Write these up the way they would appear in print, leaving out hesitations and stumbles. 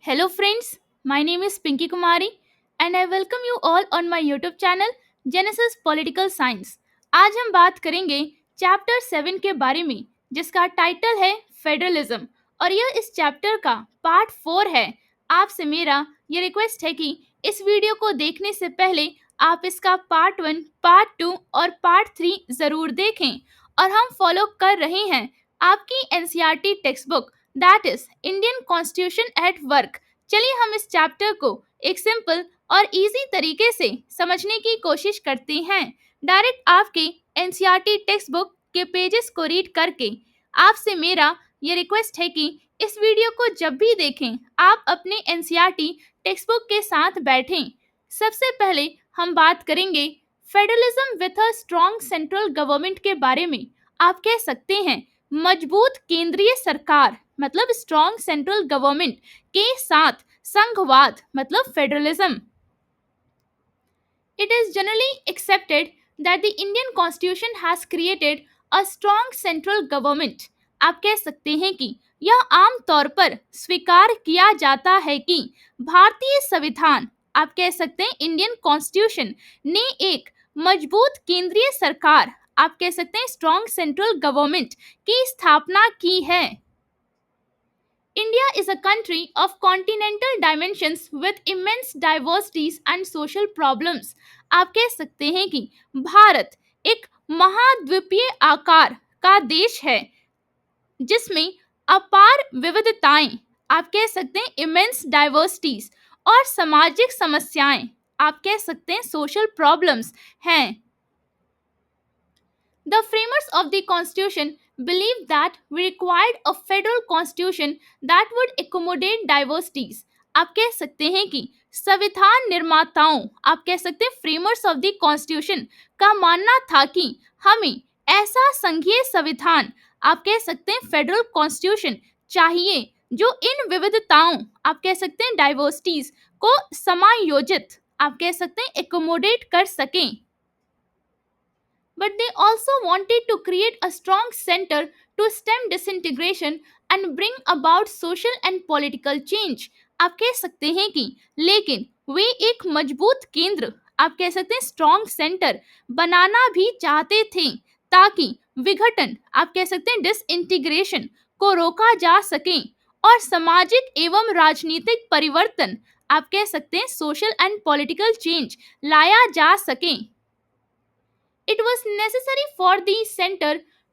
Hello friends, my name is Pinky Kumari and I welcome you all on my YouTube channel Genesis Political Science. आज हम बात करेंगे chapter 7 के बारे में जिसका टाइटल है फेडरलिज्म और यह इस चैप्टर का पार्ट 4 है। आपसे मेरा ये रिक्वेस्ट है कि इस वीडियो को देखने से पहले आप इसका पार्ट 1, पार्ट 2 और पार्ट 3 जरूर देखें और हम फॉलो कर रहे हैं आपकी NCERT text book that is Indian constitution at work. चलिए हम इस चैप्टर को एक सिंपल और इजी तरीके से समझने की कोशिश करते हैं डायरेक्ट आपके एनसीईआरटी टेक्स्ट बुक के पेजेस को रीड करके। आपसे मेरा ये रिक्वेस्ट है कि इस वीडियो को जब भी देखें आप अपने एनसीईआरटी टेक्स्ट बुक के साथ बैठें। सबसे पहले हम बात करेंगे federalism with a strong central government के बारे में। आप कह सकते हैं मजबूत केंद्रीय सरकार मतलब स्ट्रॉन्ग सेंट्रल गवर्नमेंट के साथ संघवाद मतलब federalism. It is generally accepted that the Indian Constitution has created a strong central government. आप कह सकते हैं कि यह आम तौर पर स्वीकार किया जाता है कि भारतीय संविधान आप कह सकते हैं इंडियन कॉन्स्टिट्यूशन ने एक मजबूत केंद्रीय सरकार आप कह सकते हैं स्ट्रॉन्ग सेंट्रल गवर्नमेंट की स्थापना की है। India is a country of continental dimensions with immense diversities and social problems. आप कह सकते हैं कि भारत एक महाद्वीपीय आकार का देश है जिसमें अपार विविधताएं आप कह सकते हैं immense diversities और सामाजिक समस्याएं आप कह सकते हैं social problems हैं। The framers of the Constitution believed that we required a federal constitution that would accommodate diversities. आप कह सकते हैं कि संविधान निर्माताओं आप कह सकते हैं फ्रेमर्स ऑफ द कॉन्स्टिट्यूशन का मानना था कि हमें ऐसा संघीय संविधान आप कह सकते हैं फेडरल कॉन्स्टिट्यूशन चाहिए जो इन विविधताओं आप कह सकते हैं डाइवर्सिटीज को समायोजित आप कह सकते हैं एकोमोडेट कर सकें। But they also wanted to create a strong center to stem disintegration and bring about social and political change. आप कह सकते हैं कि लेकिन वे एक मजबूत केंद्र आप कह सकते हैं स्ट्रॉन्ग सेंटर बनाना भी चाहते थे ताकि विघटन आप कह सकते हैं डिसइंटीग्रेशन को रोका जा सके और सामाजिक एवं राजनीतिक परिवर्तन आप कह सकते हैं सोशल एंड पॉलिटिकल चेंज लाया जा सके। It was necessary for the center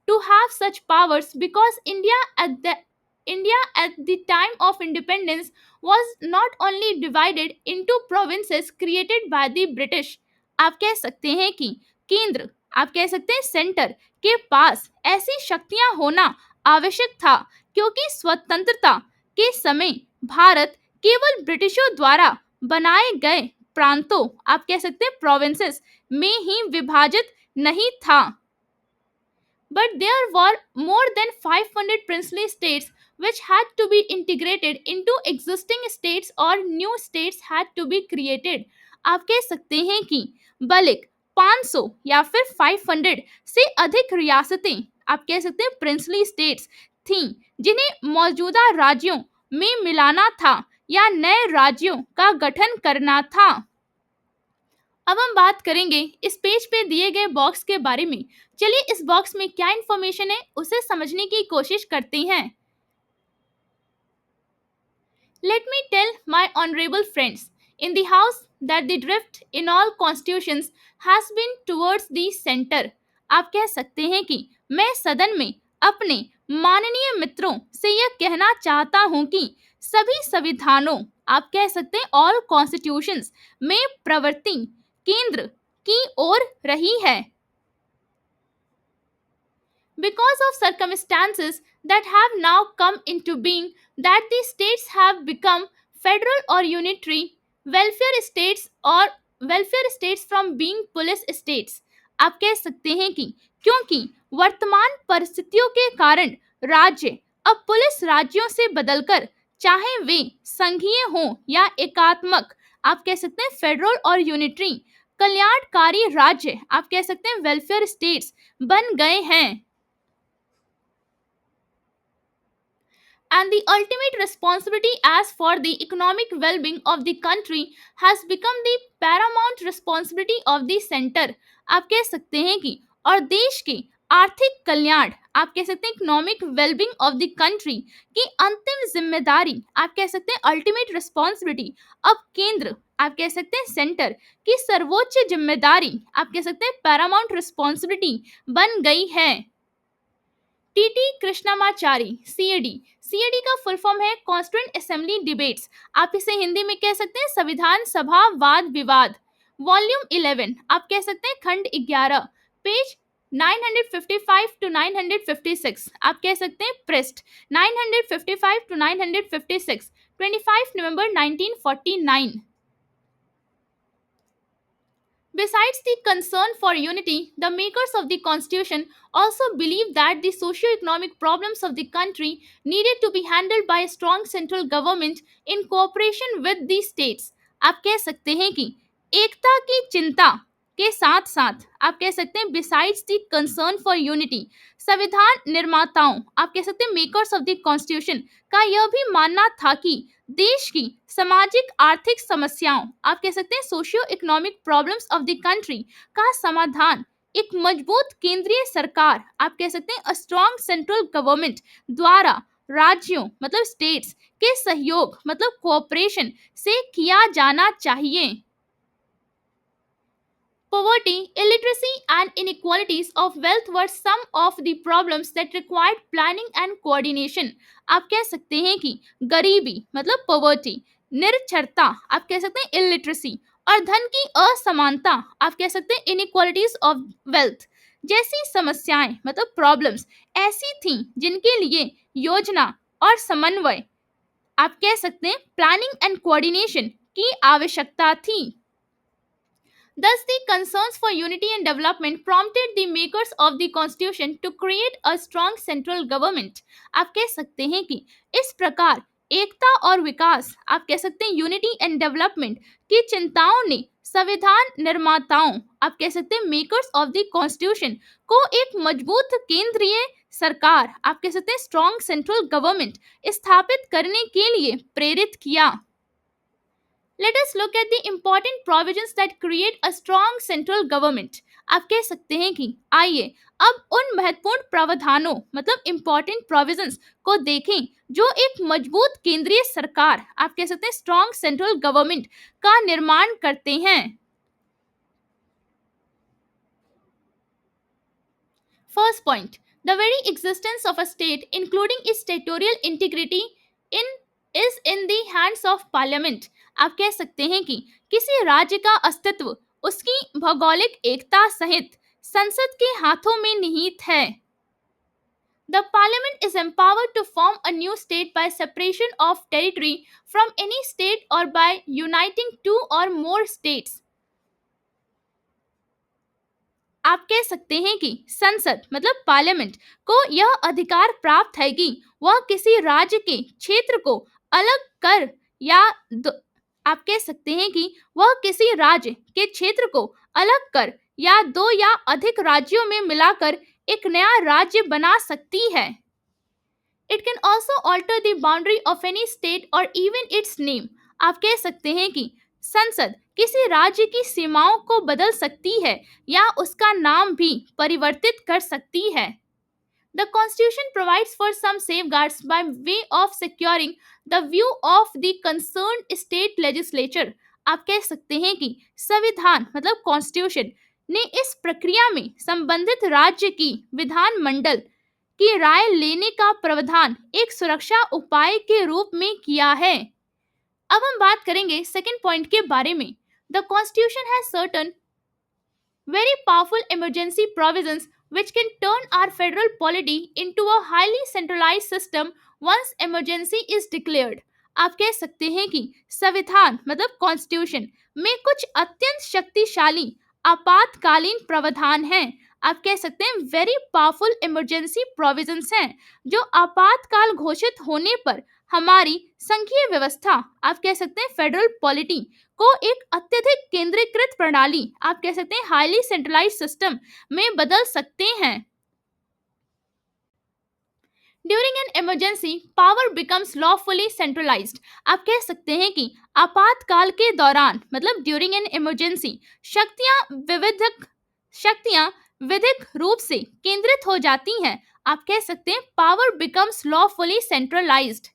to have such powers because India at the time of independence was not only divided into provinces created by the British. आप कह सकते हैं कि केंद्र आप कह सकते हैं सेंटर के पास ऐसी शक्तियां होना आवश्यक था क्योंकि स्वतंत्रता के समय भारत केवल ब्रिटिशों द्वारा बनाए गए प्रांतों आप कह सकते हैं प्रोविंसेस में ही विभाजित नहीं था। But there were more than 500 princely states which had to be integrated into existing states or new states had to be created. आप कह सकते हैं कि बल्कि 500 या फिर 500 से अधिक रियासतें आप कह सकते हैं प्रिंसली स्टेट्स थीं जिन्हें मौजूदा राज्यों में मिलाना था या नए राज्यों का गठन करना था। अब हम बात करेंगे इस पेज पे दिए गए बॉक्स के बारे में। चलिए इस बॉक्स में क्या इंफॉर्मेशन है उसे समझने की कोशिश करते हैं। Let me tell my honorable friends in the house that the drift in all constitutions has been towards the center. आप कह सकते हैं कि मैं सदन में अपने माननीय मित्रों से यह कहना चाहता हूं कि सभी संविधानों आप कह सकते हैं ऑल कॉन्स्टिट्यूशंस में प्रवृत्ति केंद्र की ओर रही है। Because of circumstances that have now come into being that the states have become federal or unitary welfare states from being police states. आप कह सकते हैं कि क्योंकि वर्तमान परिस्थितियों के कारण राज्य अब पुलिस राज्यों से बदलकर चाहे वे संघीय हों या एकात्मक आप कह सकते हैं फेडरल और यूनिटरी कल्याणकारी राज्य आप कह सकते हैं वेलफेयर स्टेट्स बन गए हैं। and the ultimate responsibility as for the economic well-being of the country has become the paramount responsibility of the center. आप कह सकते हैं कि और देश के आर्थिक कल्याण, आप कह सकते हैं economic wellbeing of the country की अंतिम जिम्मेदारी, आप कह सकते हैं अल्टीमेट रिस्पॉन्सिबिलिटी अब केंद्र, आप कह सकते हैं सेंटर की सर्वोच्च जिम्मेदारी, आप कह सकते हैं पैरामाउंट रिस्पॉन्सिबिलिटी बन गई है। टीटी कृष्णमाचारी, सीएडी, सीएडी का फुल फॉर्म है कॉन्स्टिट्यूएंट असेंबली डिबेट्स, आप इसे हिंदी में कह सकते हैं संविधान सभा वाद विवाद। वॉल्यूम 11, आप कह सकते हैं खंड 11, पेज 955 टू 956, आप कह सकते हैं पृष्ठ 955 to 956, 25 November 1949। Besides the concern for unity, the makers of the constitution also believed that the socio-economic problems of the country needed to be handled by a strong central government in cooperation with the states. आप कह सकते हैं कि एकता की चिंता के साथ साथ आप कह सकते हैं besides the concern for unity, संविधान निर्माताओं, आप कह सकते हैं मेकर्स ऑफ द कॉन्स्टिट्यूशन का यह भी मानना था कि देश की सामाजिक आर्थिक समस्याओं, आप कह सकते हैं socio economic problems of the country का समाधान एक मजबूत केंद्रीय सरकार, आप कह सकते हैं अ स्ट्रॉन्ग सेंट्रल गवर्नमेंट द्वारा राज्यों मतलब स्टेट्स के सहयोग मतलब कोऑपरेशन से किया जाना चाहिए। Poverty, illiteracy, and inequalities of wealth were some of the problems that required planning and coordination. आप कह सकते हैं कि गरीबी मतलब poverty, निरक्षरता, आप कह सकते हैं illiteracy, और धन की असमानता, आप कह सकते हैं inequalities of wealth जैसी समस्याएं मतलब problems ऐसी थीं जिनके लिए योजना और समन्वय, आप कह सकते हैं प्लानिंग एंड कोऑर्डिनेशन की आवश्यकता थी। Thus, the concerns for unity and development prompted the makers of the constitution to create a strong central government. आप कह सकते हैं कि इस प्रकार एकता और विकास, आप कह सकते हैं यूनिटी एंड डेवलपमेंट की चिंताओं ने संविधान निर्माताओं, आप कह सकते हैं मेकर्स ऑफ द कॉन्स्टिट्यूशन को एक मजबूत केंद्रीय सरकार, आप कह सकते हैं स्ट्रॉन्ग सेंट्रल गवर्नमेंट स्थापित करने के लिए प्रेरित किया। Let us look at the important provisions that create a strong central government. आप कह सकते हैं कि आइए अब उन महत्वपूर्ण प्रावधानों मतलब important provisions को देखें जो एक मजबूत केंद्रीय सरकार, आप कह सकते हैं strong central government का निर्माण करते हैं। First point, the very existence of a state, including its territorial integrity, is in the hands of parliament. आप कह सकते हैं कि किसी राज्य का अस्तित्व उसकी भौगोलिक एकता सहित संसद के हाथों में निहित है। The parliament is empowered to form a new state by separation of territory from any state or by uniting two or more states. आप कह सकते हैं कि संसद मतलब पार्लियामेंट को यह अधिकार प्राप्त है कि वह किसी राज्य के क्षेत्र को अलग कर या आप कह सकते हैं कि वह किसी राज्य के क्षेत्र को अलग कर या दो या अधिक राज्यों में मिलाकर एक नया राज्य बना सकती है। It can also alter the boundary of any state or even its name. आप कह सकते हैं कि संसद किसी राज्य की सीमाओं को बदल सकती है या उसका नाम भी परिवर्तित कर सकती है। The Constitution provides for some safeguards by way of securing the view of the concerned state legislature. आप कह सकते हैं कि संविधान मतलब कॉन्स्टिट्यूशन ने इस प्रक्रिया में संबंधित राज्य की विधान मंडल की राय लेने का प्रावधान एक सुरक्षा उपाय के रूप में किया है। अब हम बात करेंगे सेकंड पॉइंट के बारे में। The constitution has certain very powerful emergency provisions which can turn our federal polity into a highly centralized system once emergency is declared. आप कह सकते हैं कि संविधान मतलब कॉन्स्टिट्यूशन में कुछ अत्यंत शक्तिशाली आपातकालीन प्रावधान हैं, आप कह सकते हैं वेरी पावरफुल इमरजेंसी प्रोविजंस हैं जो आपातकाल घोषित होने पर हमारी संघीय व्यवस्था, आप कह सकते हैं फेडरल पॉलिटी को एक अत्यधिक केंद्रीकृत प्रणाली, आप कह सकते हैं हाईली सेंट्रलाइज्ड सिस्टम में बदल सकते हैं। During an emergency power becomes lawfully centralised. आप कह सकते हैं कि आपातकाल के दौरान मतलब ड्यूरिंग एन इमरजेंसी शक्तियां विविधक शक्तियां विधिक रूप से केंद्रित हो जाती हैं। आप कह सकते हैं power becomes lawfully centralised.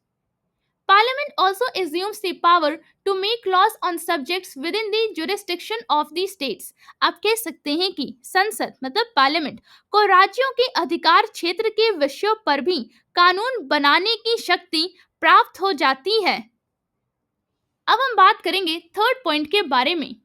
Parliament also assumes the power to make laws on subjects within the jurisdiction of the states। आप कह सकते हैं कि संसद मतलब पार्लियामेंट को राज्यों के अधिकार क्षेत्र के विषयों पर भी कानून बनाने की शक्ति प्राप्त हो जाती है। अब हम बात करेंगे थर्ड पॉइंट के बारे में।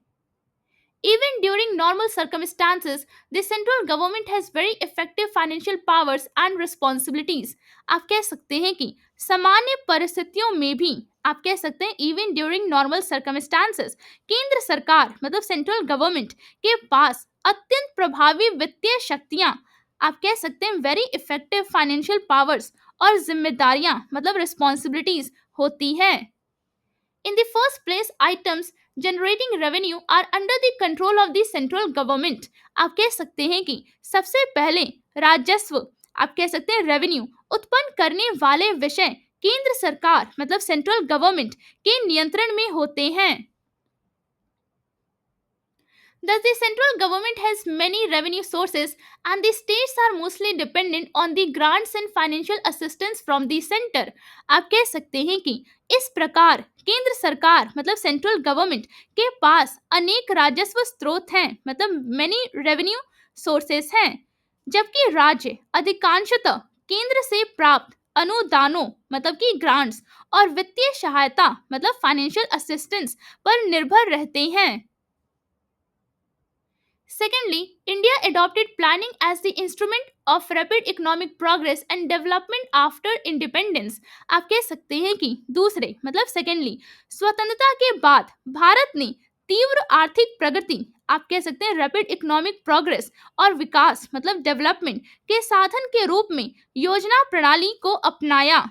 Even during normal circumstances, the central government has very effective financial powers and responsibilities। आप कह सकते हैं कि सामान्य परिस्थितियों में भी आप कह सकते हैं इवन ड्यूरिंग नॉर्मल सर्कमस्टांसेस केंद्र सरकार मतलब सेंट्रल गवर्नमेंट के पास अत्यंत प्रभावी वित्तीय शक्तियां आप कह सकते हैं वेरी इफेक्टिव फाइनेंशियल पावर्स और जिम्मेदारियां मतलब रिस्पॉन्सिबिलिटीज होती है। In the first place, items generating revenue are under the control of the central government। आप कह सकते हैं कि सबसे पहले राजस्व आप कह सकते हैं रेवेन्यू उत्पन्न करने वाले विषय केंद्र सरकार मतलब सेंट्रल गवर्नमेंट के नियंत्रण में होते हैं। Thus, the central government has many revenue sources and the states are mostly dependent on the grants and financial assistance from the center। आप कह सकते हैं कि इस प्रकार केंद्र सरकार मतलब सेंट्रल गवर्नमेंट के पास अनेक राजस्व स्रोत हैं मतलब many revenue sources हैं, जबकि राज्य अधिकांशतः केंद्र से प्राप्त अनुदानों मतलब कि ग्रांट्स और वित्तीय सहायता मतलब फाइनेंशियल असिस्टेंस पर निर्भर रहते हैं। Secondly, India adopted planning as the instrument of rapid economic progress and development after independence। आप कह सकते हैं कि दूसरे मतलब सेकेंडली स्वतंत्रता के बाद भारत ने तीव्र आर्थिक प्रगति आप कह सकते हैं रैपिड इकोनॉमिक प्रोग्रेस और विकास मतलब डेवलपमेंट के साधन के रूप में योजना प्रणाली को अपनाया।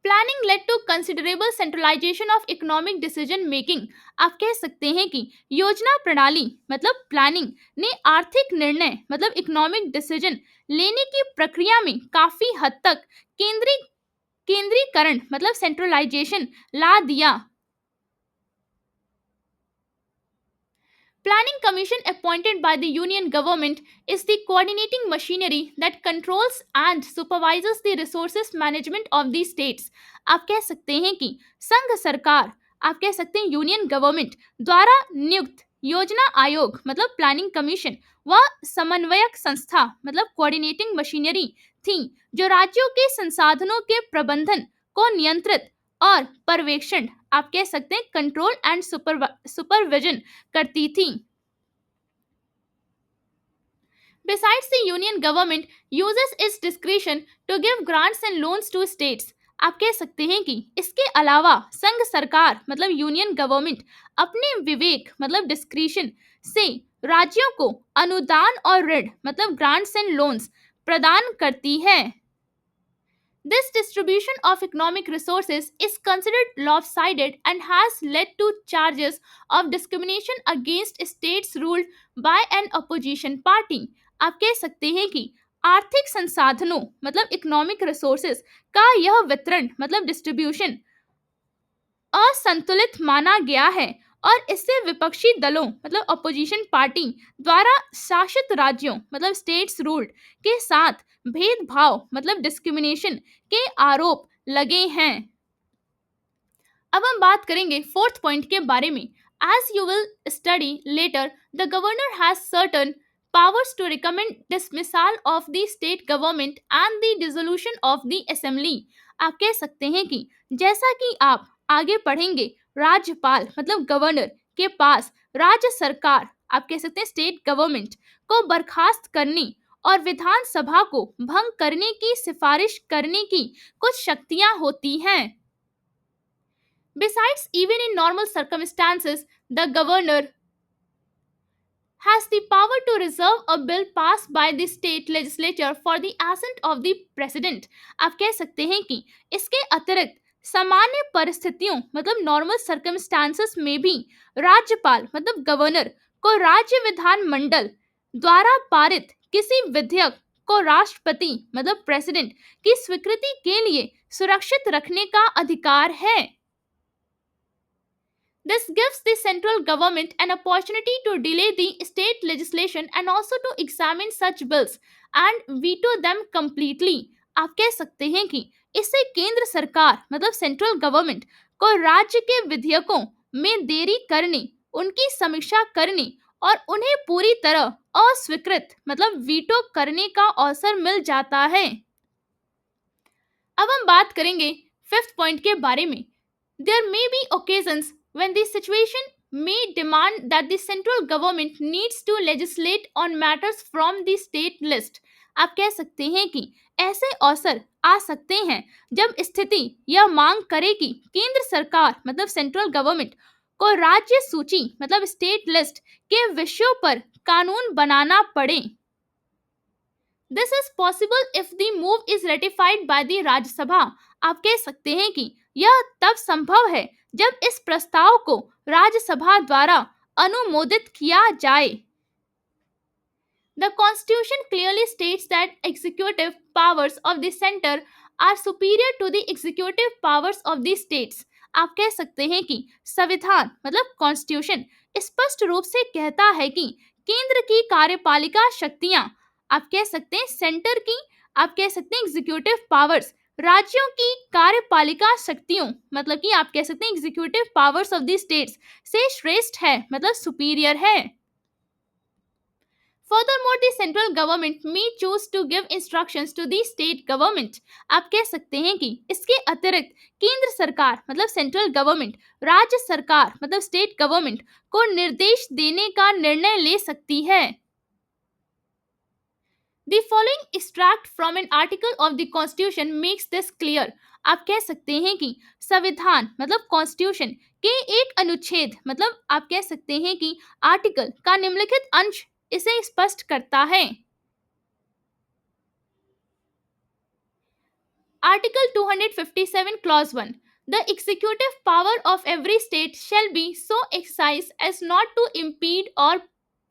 Planning led to considerable centralisation of economic decision making. आप कह सकते हैं कि योजना प्रणाली मतलब प्लानिंग ने आर्थिक निर्णय मतलब इकोनॉमिक डिसीजन लेने की प्रक्रिया में काफी हद तक केंद्रीकरण मतलब सेंट्रलाइजेशन ला दिया। Planning Commission appointed by the Union government is the coordinating machinery that controls and supervises the resources management of the states। आप कह सकते हैं कि संघ सरकार आप कह सकते हैं यूनियन गवर्नमेंट द्वारा नियुक्त योजना आयोग मतलब प्लानिंग कमीशन व समन्वयक संस्था मतलब कोऑर्डिनेटिंग मशीनरी थी जो राज्यों के संसाधनों के प्रबंधन को नियंत्रित और पर्यवेक्षण आप कह सकते हैं कंट्रोल एंड सुपरविजन करती थी। Besides, the union government uses its discretion to give grants and loans to states। आप कह सकते हैं कि इसके अलावा संघ सरकार मतलब यूनियन गवर्नमेंट अपने विवेक मतलब डिस्क्रिशन से राज्यों को अनुदान और ऋण मतलब ग्रांट्स एंड लोन्स प्रदान करती है। This distribution of economic resources is considered lopsided and has led to charges of discrimination against states ruled by an opposition party। आप कह सकते हैं कि आर्थिक संसाधनों मतलब इकोनॉमिक रिसोर्सेज का यह वितरण मतलब डिस्ट्रीब्यूशन असंतुलित माना गया है और इससे विपक्षी दलों मतलब अपोजिशन पार्टी द्वारा शासित राज्यों मतलब स्टेट्स रूल्ड के साथ भेदभाव मतलब डिस्क्रिमिनेशन के आरोप लगे हैं। अब हम बात करेंगे फोर्थ पॉइंट के बारे में। As you will study later the governor has certain powers to recommend dismissal of the state government and the dissolution of the assembly। आप कह सकते हैं कि जैसा कि आप आगे पढ़ेंगे राज्यपाल मतलब गवर्नर के पास राज्य सरकार आप कह सकते हैं स्टेट गवर्नमेंट को बर्खास्त करने और विधानसभा को भंग करने की सिफारिश करने की कुछ शक्तियां होती हैं। Besides, even in normal circumstances, the governor has the power to reserve a bill passed by the state legislature for the assent of the president। आप कह सकते हैं कि इसके अतिरिक्त सामान्य परिस्थितियों मतलब नॉर्मल सर्कमस्टांसेस में भी राज्यपाल मतलब गवर्नर को राज्य विधान मंडल द्वारा पारित किसी विधेयक को राष्ट्रपति मतलब प्रेसिडेंट की स्वीकृति के लिए सुरक्षित रखने का अधिकार है। This gives the central government an opportunity to delay the state legislation and also to examine such bills and veto them completely. आप कह सकते हैं कि इससे केंद्र सरकार मतलब सेंट्रल गवर्नमेंट को राज्य के विधेयकों में देरी करने, उनकी समीक्षा करने और उन्हें पूरी तरह अस्वीकृत मतलब वीटो करने का अवसर मिल जाता है। अब हम बात करेंगे फिफ्थ पॉइंट के बारे में। There may be occasions when the situation may demand that the central government needs to legislate on matters from the state list. आप कह सकते हैं कि ऐसे अवसर आ सकते हैं जब स्थिति यह मांग करे कि केंद्र सरकार मतलब सेंट्रल गवर्नमेंट को राज्य सूची मतलब स्टेट लिस्ट के विषयों पर कानून बनाना पड़े। This is possible if the move is ratified by the राज्य सभा। आप कह सकते हैं कि यह तब संभव है जब इस प्रस्ताव को राज्यसभा द्वारा अनुमोदित किया जाए। The Constitution clearly states that executive powers of the center are superior to the executive powers of the states. आप कह सकते हैं कि संविधान मतलब कॉन्स्टिट्यूशन स्पष्ट रूप से कहता है कि केंद्र की कार्यपालिका शक्तियां, आप कह सकते हैं सेंटर की, आप कह सकते हैं एग्जीक्यूटिव पावर्स राज्यों की कार्यपालिका शक्तियों मतलब कि आप कह सकते हैं executive powers of the states से श्रेष्ठ है मतलब सुपीरियर है। Furthermore, the central government may choose to give instructions to the state government. आप कह सकते हैं कि इसके अतिरिक्त केंद्र सरकार मतलब सेंट्रल गवर्नमेंट राज्य सरकार मतलब स्टेट गवर्नमेंट को निर्देश देने का निर्णय ले सकती है। The following extract from an article of the Constitution makes this clear. आप कह सकते हैं कि संविधान मतलब कॉन्स्टिट्यूशन के एक अनुच्छेद मतलब आप कह सकते हैं कि आर्टिकल का निम्नलिखित अंश इसे स्पष्ट करता है। Article 257 clause 1 The executive power of every state shall be so exercised as not to impede or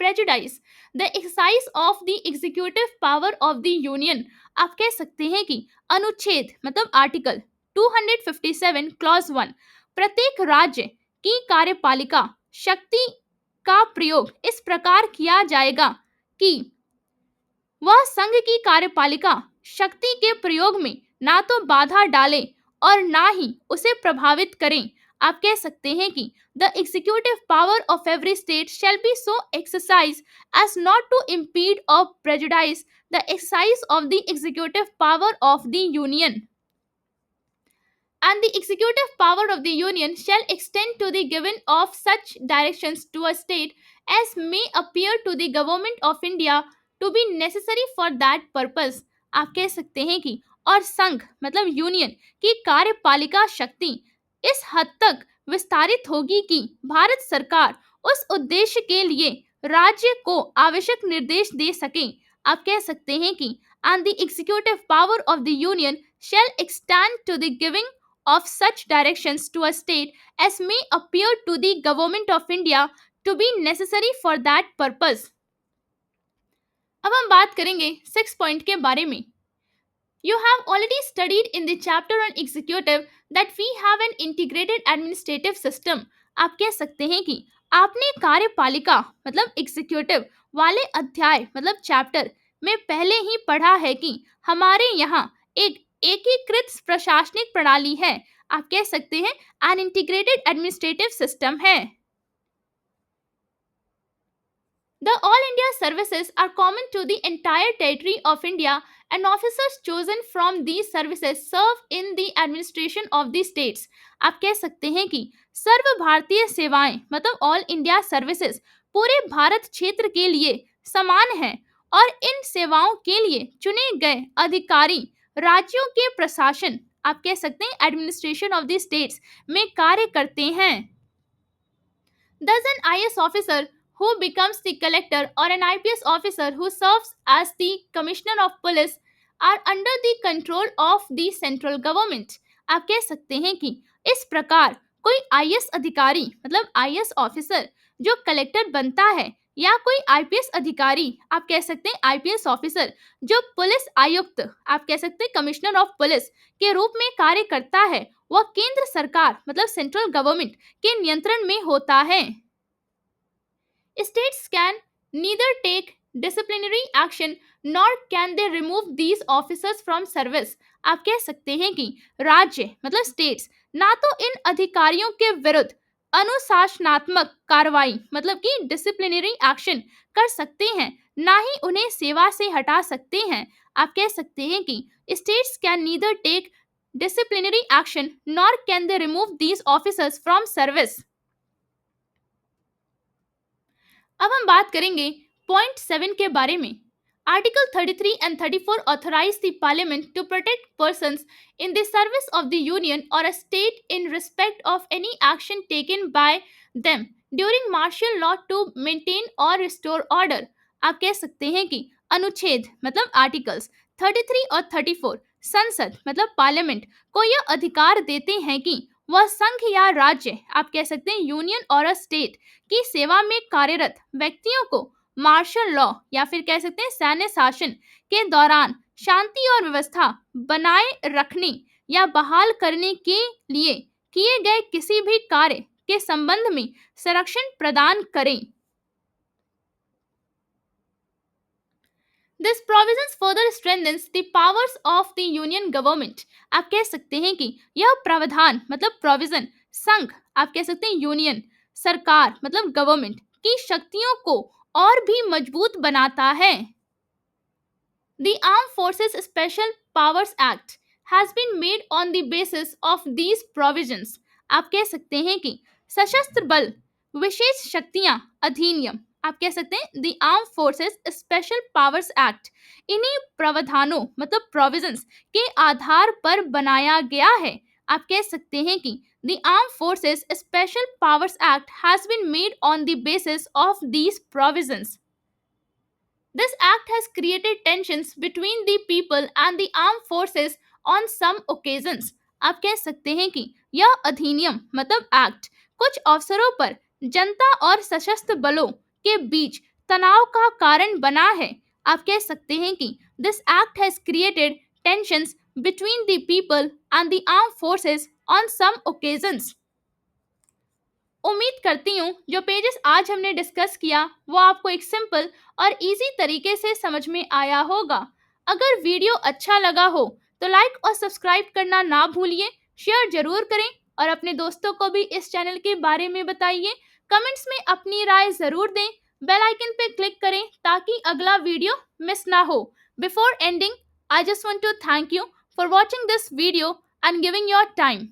prejudice the exercise of the executive power of the union. आप कह सकते हैं कि अनुच्छेद मतलब आर्टिकल 257 clause 1 प्रत्येक राज्य की कार्यपालिका शक्ति का प्रयोग इस प्रकार किया जाएगा कि वह संघ की कार्यपालिका शक्ति के प्रयोग में ना तो बाधा डाले और ना ही उसे प्रभावित करें। आप कह सकते हैं कि the executive power of every state shall be so exercise as not to impede or prejudice the exercise of the executive power of the union and the executive power of the union shall extend to the giving of such directions to a state as may appear to the government of India to be necessary for that purpose. आप कह सकते हैं कि और संघ मतलब union की कार्यपालिका शक्ति इस हद तक विस्तारित होगी कि भारत सरकार उस उद्देश्य के लिए राज्य को आवश्यक निर्देश दे सके। आप कह सकते हैं कि and the executive power of the union shall extend to the giving of such directions to a state as may appear to the government of India to be necessary for that purpose. अब हम बात करेंगे 6 point के बारे में। You have already studied in the chapter on executive that we have an integrated administrative system. आप कह सकते हैं कि आपने कार्यपालिका मतलब एग्जीक्यूटिव वाले अध्याय मतलब चैप्टर में पहले ही पढ़ा है कि हमारे यहाँ एक एकीकृत प्रशासनिक प्रणाली है। आप कह सकते हैं एन इंटीग्रेटेड एडमिनिस्ट्रेटिव सिस्टम है। The All India services are common to the entire territory of India and officers chosen from these services serve in the administration of the states. आप कह सकते हैं कि सर्व भारतीय सेवाएं मतलब ऑल इंडिया सर्विसेज पूरे भारत क्षेत्र के लिए समान हैं और इन सेवाओं के लिए चुने गए अधिकारी राज्यों के प्रशासन आप कह सकते हैं एडमिनिस्ट्रेशन ऑफ द स्टेट्स में कार्य करते हैं। Thus an IS officer who becomes the collector or an IPS officer who serves as the commissioner of police are under the control of the central government. आप कह सकते हैं कि इस प्रकार कोई IS अधिकारी मतलब IS ऑफिसर जो कलेक्टर बनता है या कोई आईपीएस अधिकारी, आप कह सकते हैं आईपीएस ऑफिसर, जो पुलिस आयुक्त, आप कह सकते हैं कमिश्नर ऑफ पुलिस के रूप में कार्य करता है, वह केंद्र सरकार मतलब सेंट्रल गवर्नमेंट के नियंत्रण में होता है। States can neither take disciplinary action nor can they remove these officers from service। आप कह सकते हैं कि राज्य मतलब स्टेट्स ना तो इन अधिकारियों के विरुद्ध अनुशासनात्मक कार्रवाई मतलब कि डिसिप्लिनरी एक्शन कर सकते हैं, ना ही उन्हें सेवा से हटा सकते हैं। आप कह सकते हैं कि states can neither take disciplinary action nor can they remove these officers from service. अब हम बात करेंगे पॉइंट 7 के बारे में। Article 33 and 34 authorise the parliament to protect persons in the service of the union or a state in respect of any action taken by them during martial law to maintain or restore order. आप कह सकते हैं कि अनुच्छेद मतलब articles 33 और 34 संसद मतलब पार्लियामेंट को यह अधिकार देते हैं कि वह संघ या राज्य, आप कह सकते हैं यूनियन और अ स्टेट की सेवा में कार्यरत व्यक्तियों को मार्शल लॉ या फिर कह सकते हैं सैन्य शासन के दौरान शांति और व्यवस्था बनाए रखने या बहाल करने के लिए किए गए किसी भी कार्य के संबंध में संरक्षण प्रदान करें। This provisions further strengthens the powers of the union government। आप कह सकते हैं कि यह प्रावधान मतलब प्रोविजन संघ, आप कह सकते हैं यूनियन सरकार मतलब गवर्नमेंट की शक्तियों को और भी मजबूत बनाता है। The Armed Forces Special Powers Act has been made on the basis of these provisions। आप कह सकते हैं कि सशस्त्र बल विशेष शक्तियां अधिनियम, आप कह सकते हैं The Armed Forces Special Powers Act इन्हीं प्रावधानों मतलब प्रोविजंस के आधार पर बनाया गया है। आप कह सकते हैं कि The Armed Forces Special Powers Act has been made on the basis of these provisions। This act has created tensions between the people and the armed forces on some occasions। आप कह सकते हैं कि यह अधिनियम मतलब एक्ट कुछ अवसरों पर जनता और सशस्त्र बलों के बीच तनाव का कारण बना है। आप कह सकते हैं कि this act has created tensions between the people and the armed forces on some occasions। उम्मीद करती हूँ जो पेजेस आज हमने डिस्कस किया वो आपको एक सिंपल और इजी तरीके से समझ में आया होगा। अगर वीडियो अच्छा लगा हो तो लाइक और सब्सक्राइब करना ना भूलिए, शेयर जरूर करें और अपने दोस्तों को भी इस चैनल के बारे में बताइए। कमेंट्स में अपनी राय जरूर दें, बेल आइकन पे क्लिक करें ताकि अगला वीडियो मिस ना हो। Before ending, I just want to thank you for watching this video and giving your time.